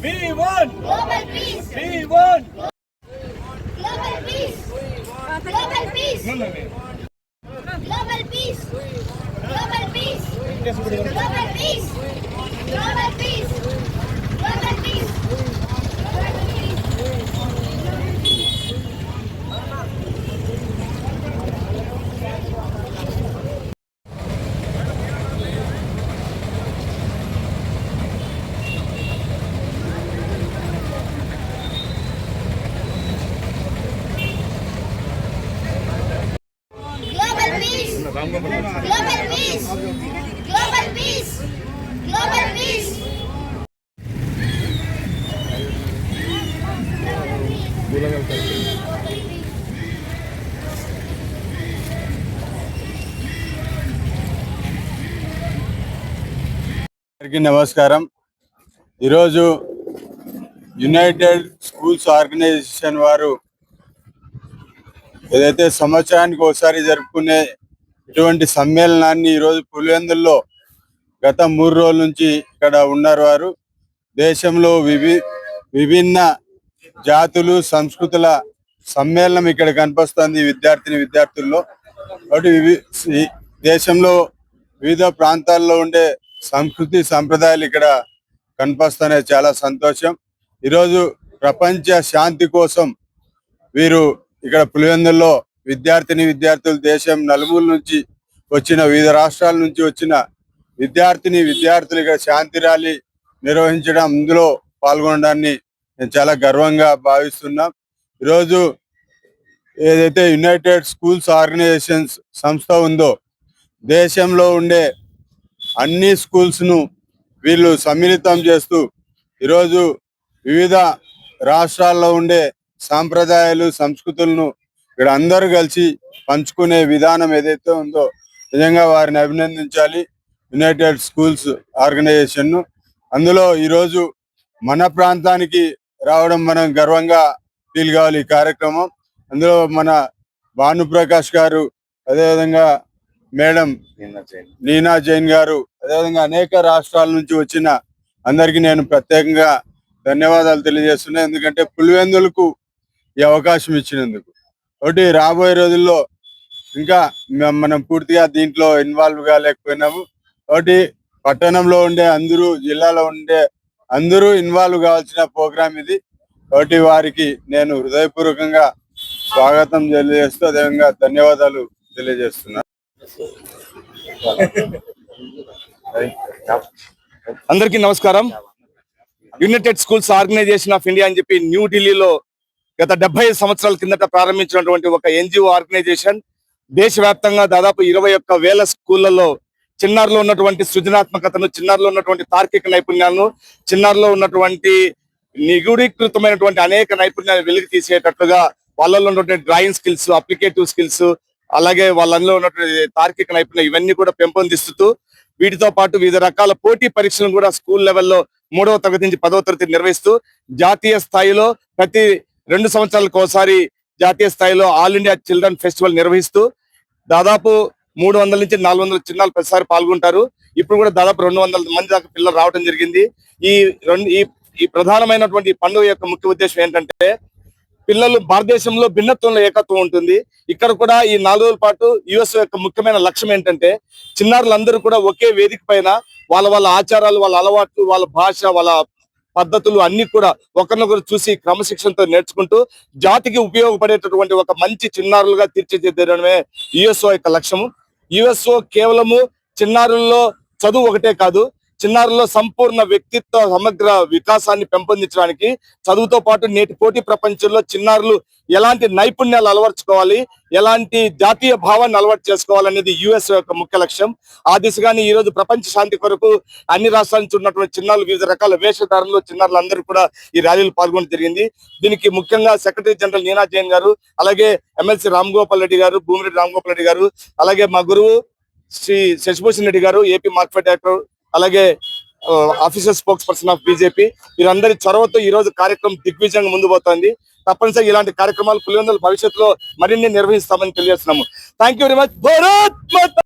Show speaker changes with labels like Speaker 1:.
Speaker 1: We want global peace. We want global peace. Global peace. Global peace. Global peace. Global peace. Global peace. Global peace. Global peace. Global peace. Global peace.
Speaker 2: అందరికీ నమస్కారం. ఈరోజు United Schools organisation వారు ఏదైతే సంవత్సరానికి ఒకసారి జరుపుకునే ఇటువంటి సమ్మేళనాన్ని ఈరోజు పులివెందుల్లో గత 3 రోజుల నుంచి ఇక్కడ ఉన్నారు. వారు దేశంలో విభిన్న జాతులు సంస్కృతుల సమ్మేళనం ఇక్కడ కనిపిస్తుంది విద్యార్థుల్లో. కాబట్టి దేశంలో వివిధ ప్రాంతాల్లో ఉండే సంస్కృతి సంప్రదాయాలు ఇక్కడ కనిపిస్తున్నాయి. చాలా సంతోషం. ఈరోజు ప్రపంచ శాంతి కోసం వీరు ఇక్కడ పులివెందుల్లో విద్యార్థులు దేశం నలుమూల నుంచి వచ్చిన వివిధ రాష్ట్రాల నుంచి వచ్చిన విద్యార్థులు ఇక్కడ శాంతి ర్యాలీ నిర్వహించడం, అందులో పాల్గొనడాన్ని నేను చాలా గర్వంగా భావిస్తున్నాం. ఈరోజు ఏదైతే యునైటెడ్ స్కూల్స్ ఆర్గనైజేషన్స్ సంస్థ ఉందో దేశంలో ఉండే అన్ని స్కూల్స్ ను వీళ్ళు సమ్మిళితం చేస్తూ ఈరోజు వివిధ రాష్ట్రాల్లో ఉండే సాంప్రదాయాలు సంస్కృతులను ఇక్కడ అందరూ కలిసి పంచుకునే విధానం ఏదైతే ఉందో నిజంగా వారిని అభినందించాలి యునైటెడ్ స్కూల్స్ ఆర్గనైజేషన్ ను. అందులో ఈరోజు మన ప్రాంతానికి రావడం మనం గర్వంగా ఫీల్ కావాలి. ఈ కార్యక్రమం అందులో మన భానుప్రకాష్ గారు, అదేవిధంగా మేడం నీనా జైన్ గారు, అదేవిధంగా అనేక రాష్ట్రాల నుంచి వచ్చిన అందరికీ నేను ప్రత్యేకంగా ధన్యవాదాలు తెలియజేస్తున్నా. ఎందుకంటే పులివెందులకు ఈ అవకాశం ఇచ్చినందుకు. ఒకటి రాబోయే రోజుల్లో ఇంకా మనం పూర్తిగా దీంట్లో ఇన్వాల్వ్ కాలేకపోయినాము. ఒకటి పట్టణంలో ఉండే అందరూ, జిల్లాలో ఉండే అందరూ ఇన్వాల్వ్ కావాల్సిన ప్రోగ్రామ్ ఇది. ఒకటి వారికి నేను హృదయపూర్వకంగా స్వాగతం తెలియజేస్తూ అదేవిధంగా ధన్యవాదాలు తెలియజేస్తున్నా.
Speaker 3: అందరికీ నమస్కారం. United Schools Organisation of India అని చెప్పి న్యూఢిల్లీలో గత 75 సంవత్సరాల కిందట ప్రారంభించినటువంటి ఒక ఎన్జిఓ ఆర్గనైజేషన్ దేశవ్యాప్తంగా దాదాపు 21,000 స్కూళ్లలో చిన్నారులో ఉన్నటువంటి సృజనాత్మకతను, చిన్నారులో ఉన్నటువంటి తార్కిక నైపుణ్యాలను, చిన్నారులో ఉన్నటువంటి నిగూఢీకృతమైనటువంటి అనేక నైపుణ్యాలు వెలికి తీసేటట్లుగా వాళ్ళలో ఉన్నటువంటి డ్రాయింగ్ స్కిల్స్, అప్లికేటివ్ స్కిల్స్, అలాగే వాళ్ళలో ఉన్నటువంటి తార్కిక నైపుణ్యం ఇవన్నీ కూడా పెంపొందిస్తూ వీటితో పాటు వివిధ రకాల పోటీ పరీక్షలను కూడా స్కూల్ లెవెల్లో 3వ తరగతి నుంచి 10వ తరగతి నిర్వహిస్తూ జాతీయ స్థాయిలో ప్రతి 2 సంవత్సరాలకు ఒకసారి జాతీయ స్థాయిలో ఆల్ ఇండియా చిల్డ్రన్ ఫెస్టివల్ నిర్వహిస్తూ దాదాపు 300 నుంచి 400 చిన్నారులు ప్రతిసారి పాల్గొంటారు. ఇప్పుడు కూడా దాదాపు 200 మంది దాకా పిల్లలు రావడం జరిగింది. ఈ ప్రధానమైనటువంటి పండుగ యొక్క ముఖ్య ఉద్దేశం ఏంటంటే పిల్లలు భారతదేశంలో భిన్నత్వంలో ఏకత్వం ఉంటుంది. ఇక్కడ కూడా ఈ 4 రోజుల పాటు యుఎస్ యొక్క ముఖ్యమైన లక్ష్యం ఏంటంటే చిన్నారులందరూ కూడా ఒకే వేదిక పైన వాళ్ళ ఆచారాలు, వాళ్ళ అలవాట్లు, వాళ్ళ భాష, వాళ్ళ పద్ధతులు అన్ని కూడా ఒకరినొకరు చూసి క్రమశిక్షణతో నేర్చుకుంటూ జాతికి ఉపయోగపడేటటువంటి ఒక మంచి చిన్నారులుగా తీర్చిదిద్దడమే యుఎస్ఓ యొక్క లక్ష్యము. యుఎస్ఓ కేవలము చిన్నారుల్లో చదువు ఒకటే కాదు, చిన్నారుల్లో సంపూర్ణ వ్యక్తిత్వ సమగ్ర వికాసాన్ని పెంపొందించడానికి చదువుతో పాటు నేటి పోటీ ప్రపంచంలో చిన్నారులు ఎలాంటి నైపుణ్యాలు అలవర్చుకోవాలి, ఎలాంటి జాతీయ భావాన్ని అలవాటు చేసుకోవాలనేది యుఎస్ యొక్క ముఖ్య లక్ష్యం. ఆ దిశగానే ఈ రోజు ప్రపంచ శాంతి కొరకు అన్ని రాష్ట్రాల నుంచి ఉన్నటువంటి చిన్నారులు వివిధ రకాల వేషధారణలో చిన్నారులు అందరూ కూడా ఈ ర్యాలీలో పాల్గొనడం జరిగింది. దీనికి ముఖ్యంగా సెక్రటరీ జనరల్ నీనా జైన్ గారు, అలాగే ఎమ్మెల్సీ రామ్గోపాల్ రెడ్డి గారు, భూమిరెడ్డి రామ్గోపాల్ రెడ్డి గారు, అలాగే మా గురువు శ్రీ శశిభూషణ్ రెడ్డి గారు, ఏపీ మార్కెట్ డైరెక్టర్, అలాగే officer spokes person of BJP, వీరందరి చొరవతో ఈ రోజు కార్యక్రమం దిగ్విజయంగా ముందు పోతోంది. తప్పనిసరిగా ఇలాంటి కార్యక్రమాలు పులివెందుల భవిష్యత్తులో మరిన్ని నిర్వహిస్తామని తెలియజేస్తున్నాము. Thank you very much.